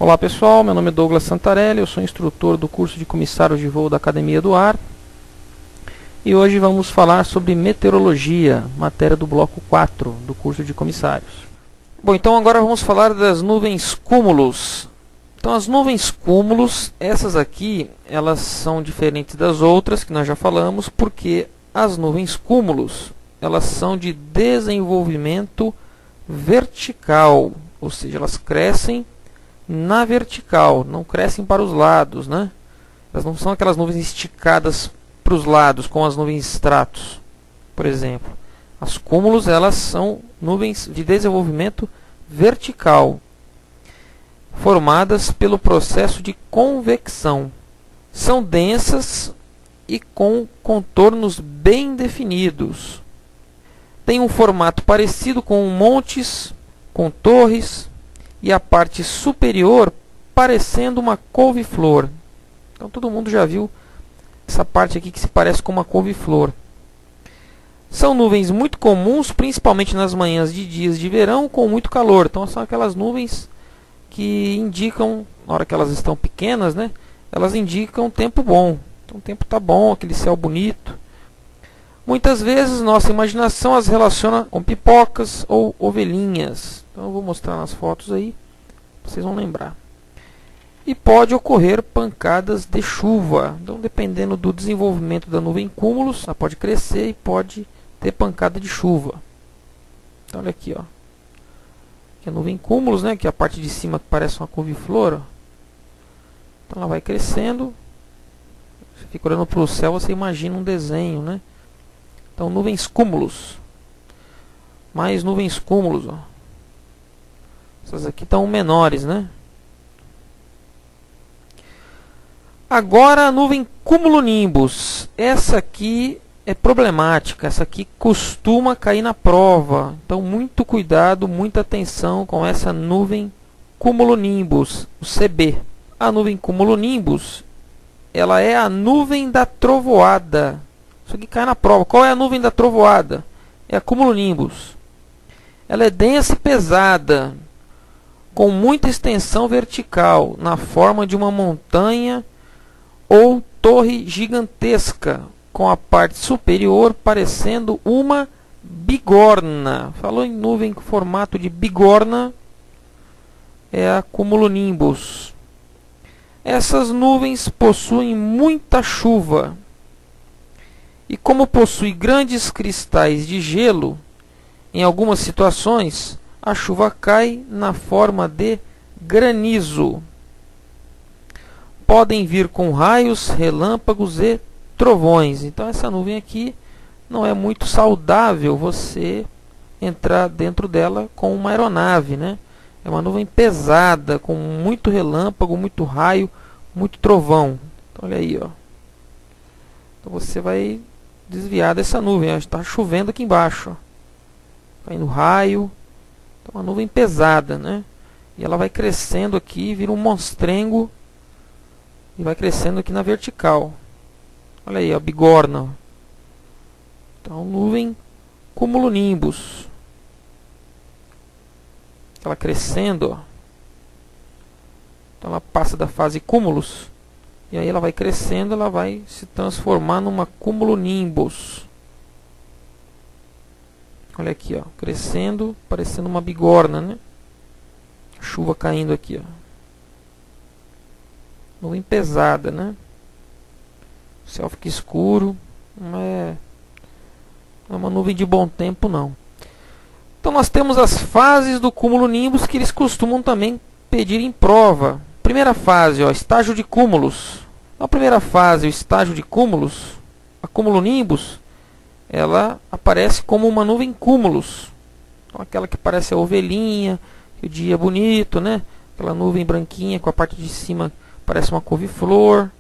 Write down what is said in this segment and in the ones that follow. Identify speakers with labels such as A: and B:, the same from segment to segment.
A: Olá pessoal, meu nome é Douglas Santarelli, eu sou instrutor do curso de comissário de voo da Academia do Ar. E hoje vamos falar sobre meteorologia, matéria do bloco 4 do curso de comissários. Bom, então agora vamos falar das nuvens cúmulos. Então as nuvens cúmulos, essas aqui, elas são diferentes das outras que nós já falamos, porque as nuvens cúmulos, elas são de desenvolvimento vertical, ou seja, elas crescem na vertical, não crescem para os lados, né? Elas não são aquelas nuvens esticadas para os lados, como as nuvens stratus, por exemplo. As cúmulos, elas são nuvens de desenvolvimento vertical, formadas pelo processo de convecção. São densas e com contornos bem definidos. Tem um formato parecido com montes, com torres, e a parte superior parecendo uma couve-flor. Então todo mundo já viu essa parte aqui que se parece com uma couve-flor. São nuvens muito comuns, principalmente nas manhãs de dias de verão com muito calor. Então são aquelas nuvens que indicam, na hora que elas estão pequenas, né, elas indicam tempo bom. Então o tempo está bom, aquele céu bonito. Muitas vezes nossa imaginação as relaciona com pipocas ou ovelhinhas. Então eu vou mostrar nas fotos aí, vocês vão lembrar. E pode ocorrer pancadas de chuva. Então dependendo do desenvolvimento da nuvem cúmulos, ela pode crescer e pode ter pancada de chuva. Então olha aqui, ó. Aqui a nuvem cúmulos, né, que é a parte de cima que parece uma couve-flor, ó. Então ela vai crescendo. Você fica olhando para o céu, você imagina um desenho, né? Então nuvens cúmulos. Mais nuvens cúmulos, ó. Essas aqui estão menores, né? Agora a nuvem cumulonimbus. Essa aqui é problemática. Essa aqui costuma cair na prova. Então muito cuidado, muita atenção com essa nuvem cumulonimbus, o CB. A nuvem cumulonimbus, ela é a nuvem da trovoada. Isso aqui cai na prova. Qual é a nuvem da trovoada? É a cumulonimbus. Ela é densa e pesada, com muita extensão vertical, na forma de uma montanha ou torre gigantesca, com a parte superior parecendo uma bigorna. Falou em nuvem com formato de bigorna, é a cumulonimbus. Essas nuvens possuem muita chuva. E como possui grandes cristais de gelo, em algumas situações a chuva cai na forma de granizo. Podem vir com raios, relâmpagos e trovões. Então essa nuvem aqui não é muito saudável você entrar dentro dela com uma aeronave, né? É uma nuvem pesada, com muito relâmpago, muito raio, muito trovão. Então, olha aí, ó. Então você vai desviar dessa nuvem. Está chovendo aqui embaixo, ó. Caindo raio. Então, uma nuvem pesada, né? E ela vai crescendo aqui, vira um monstrengo e vai crescendo aqui na vertical. Olha aí, a bigorna. Então, nuvem cumulonimbus. Ela crescendo, ó. Então ela passa da fase cúmulos e aí ela vai crescendo, ela vai se transformar numa cumulonimbus. Olha aqui, ó, crescendo, parecendo uma bigorna, né? Chuva caindo aqui, ó. Nuvem pesada, né? O céu fica escuro, não é uma nuvem de bom tempo, não. Então nós temos as fases do cumulonimbus que eles costumam também pedir em prova. Primeira fase, ó, estágio de cúmulos. Na primeira fase, o estágio de cúmulos, a cumulonimbus, ela aparece como uma nuvem cúmulos. Então, aquela que parece a ovelhinha, que o dia é bonito, né? Aquela nuvem branquinha com a parte de cima parece uma couve-flor.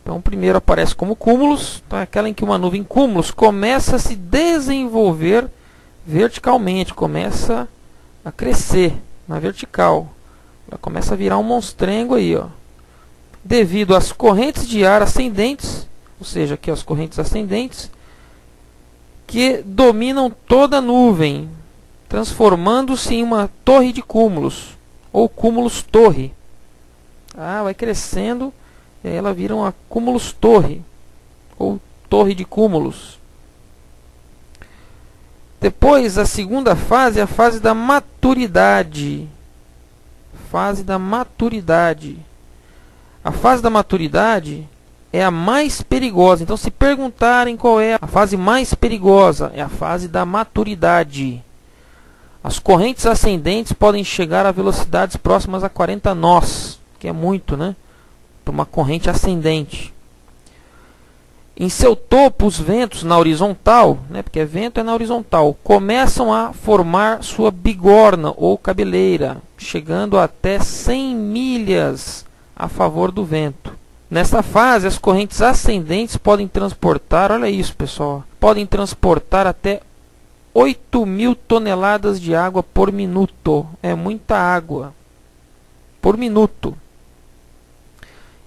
A: Então primeiro aparece como cúmulos. Então é aquela em que uma nuvem cúmulos começa a se desenvolver verticalmente, começa a crescer na vertical. Ela começa a virar um monstrengo aí, ó. Devido às correntes de ar ascendentes, ou seja, aqui as correntes ascendentes, que dominam toda a nuvem, transformando-se em uma torre de cúmulos, ou cúmulos torre. tá? Vai crescendo e aí ela vira uma cúmulus torre, ou torre de cúmulos. Depois, a segunda fase é a fase da maturidade. Fase da maturidade. A fase da maturidade é a mais perigosa. Então, se perguntarem qual é a fase mais perigosa, é a fase da maturidade. As correntes ascendentes podem chegar a velocidades próximas a 40 nós, que é muito, né? Para uma corrente ascendente. Em seu topo, os ventos na horizontal, né, porque vento é na horizontal, começam a formar sua bigorna ou cabeleira, chegando até 100 milhas a favor do vento. Nesta fase, as correntes ascendentes podem transportar, olha isso pessoal, podem transportar até 8.000 toneladas de água por minuto. É muita água por minuto.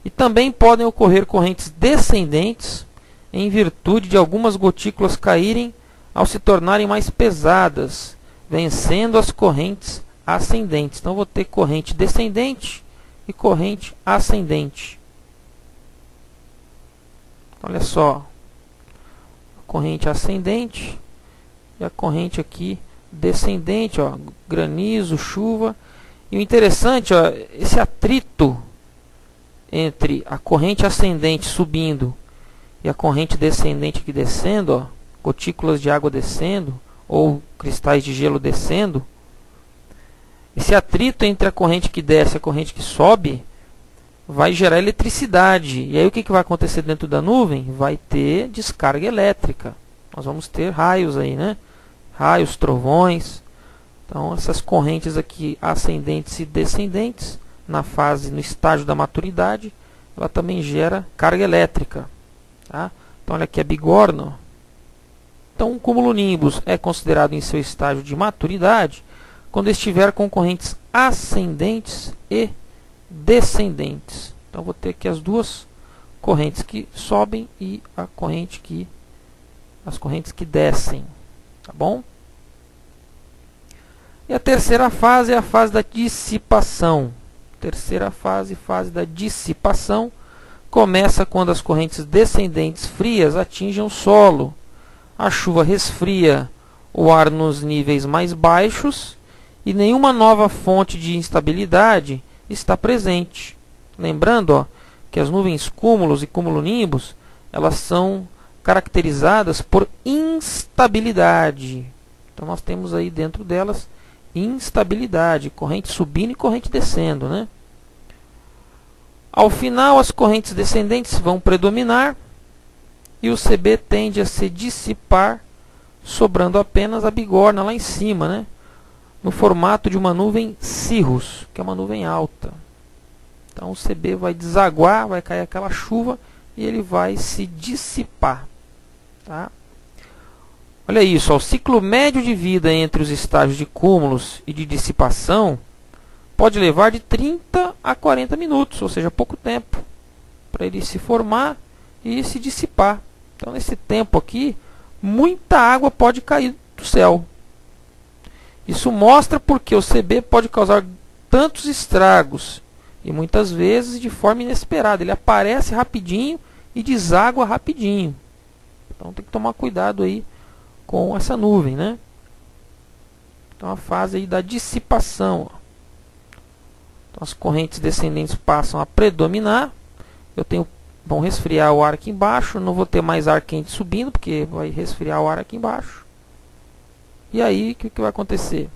A: E também podem ocorrer correntes descendentes, em virtude de algumas gotículas caírem ao se tornarem mais pesadas, vencendo as correntes ascendentes. Então, vou ter corrente descendente e corrente ascendente. Olha só, a corrente ascendente e a corrente aqui descendente, ó, granizo, chuva. E o interessante, ó, esse atrito entre a corrente ascendente subindo e a corrente descendente aqui descendo, ó, gotículas de água descendo, ou cristais de gelo descendo, esse atrito entre a corrente que desce e a corrente que sobe vai gerar eletricidade. E aí o que vai acontecer dentro da nuvem? Vai ter descarga elétrica. Nós vamos ter raios aí, né? Raios, trovões. Então essas correntes aqui ascendentes e descendentes, no estágio da maturidade, ela também gera carga elétrica. Tá? Então olha aqui a bigorna. Então um cumulonimbus é considerado em seu estágio de maturidade quando estiver com correntes ascendentes e descendentes. Então vou ter aqui as duas correntes que sobem e as correntes que descem. Tá bom? E a terceira fase é a fase da dissipação. Terceira fase, fase da dissipação, começa quando as correntes descendentes frias atingem o solo. A chuva resfria o ar nos níveis mais baixos e nenhuma nova fonte de instabilidade está presente. Lembrando, ó, que as nuvens cúmulos e cumulonimbus, elas são caracterizadas por instabilidade. Então nós temos aí dentro delas instabilidade, corrente subindo e corrente descendo, né? Ao final, as correntes descendentes vão predominar e o CB tende a se dissipar, sobrando apenas a bigorna lá em cima, né? No formato de uma nuvem cirrus, que é uma nuvem alta. Então o CB vai desaguar, vai cair aquela chuva e ele vai se dissipar. Tá? Olha isso, ó, o ciclo médio de vida entre os estágios de cúmulos e de dissipação pode levar de 30 a 40 minutos, ou seja, pouco tempo, para ele se formar e se dissipar. Então, nesse tempo aqui, muita água pode cair do céu. Isso mostra porque o CB pode causar tantos estragos e muitas vezes de forma inesperada. Ele aparece rapidinho e deságua rapidinho. Então, tem que tomar cuidado aí com essa nuvem, né? Então a fase aí da dissipação. Ó. Então, as correntes descendentes passam a predominar. Vão resfriar o ar aqui embaixo. Não vou ter mais ar quente subindo, porque vai resfriar o ar aqui embaixo. E aí, o que vai acontecer?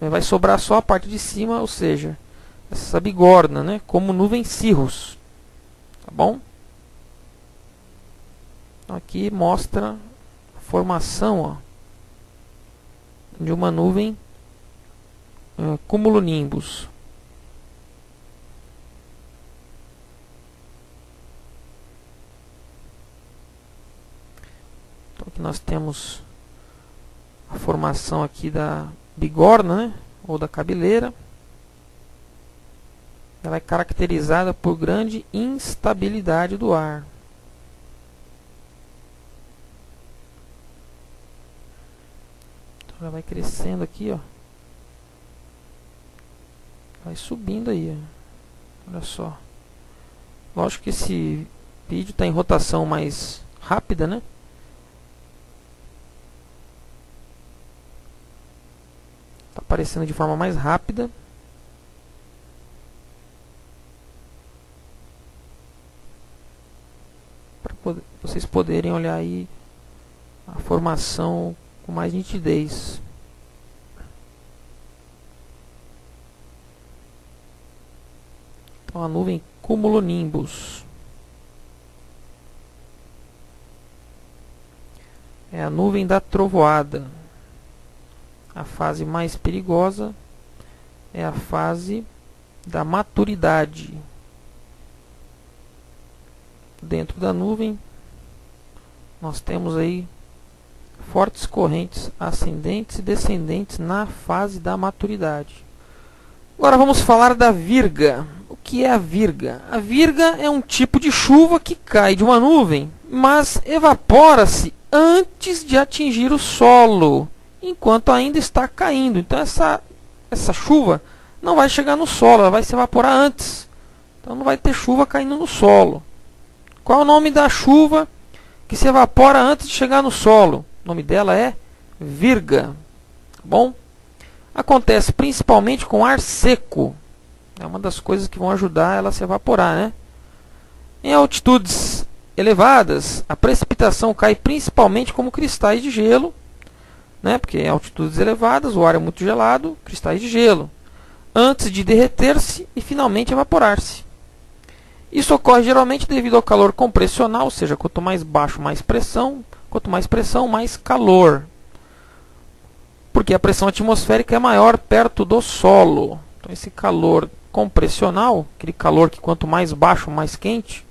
A: Vai sobrar só a parte de cima, ou seja, essa bigorna, né? Como nuvem cirrus. Tá bom? Aqui mostra a formação, ó, de uma nuvem cumulonimbus. Então aqui nós temos a formação aqui da bigorna, né, ou da cabeleira. Ela é caracterizada por grande instabilidade do ar. Ela vai crescendo aqui, ó. Vai subindo aí, ó. Olha só. Lógico que esse vídeo está em rotação mais rápida, né? Está aparecendo de forma mais rápida. Para vocês poderem olhar aí a formação com mais nitidez. Então a nuvem cumulonimbus é a nuvem da trovoada. A fase mais perigosa é a fase da maturidade. Dentro da nuvem nós temos aí fortes correntes ascendentes e descendentes na fase da maturidade. Agora vamos falar da virga. O que é a virga? A virga é um tipo de chuva que cai de uma nuvem, mas evapora-se antes de atingir o solo, enquanto ainda está caindo. Então essa chuva não vai chegar no solo, ela vai se evaporar antes. Então não vai ter chuva caindo no solo. Qual é o nome da chuva que se evapora antes de chegar no solo? O nome dela é virga. Bom, acontece principalmente com ar seco. É uma das coisas que vão ajudar ela a se evaporar, né? Em altitudes elevadas, a precipitação cai principalmente como cristais de gelo, né? Porque em altitudes elevadas o ar é muito gelado, cristais de gelo, antes de derreter-se e finalmente evaporar-se. Isso ocorre geralmente devido ao calor compressional, ou seja, quanto mais baixo, mais pressão, quanto mais pressão, mais calor. Porque a pressão atmosférica é maior perto do solo. Então esse calor compressional, aquele calor que quanto mais baixo, mais quente,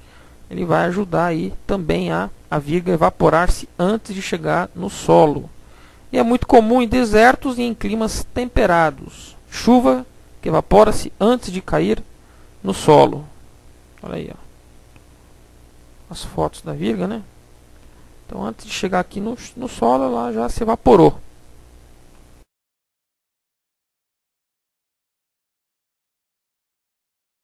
A: ele vai ajudar aí também a virga evaporar-se antes de chegar no solo. E é muito comum em desertos e em climas temperados. Chuva que evapora-se antes de cair no solo. Olha aí, ó. As fotos da virga, né? Então antes de chegar aqui no solo, ela já se evaporou.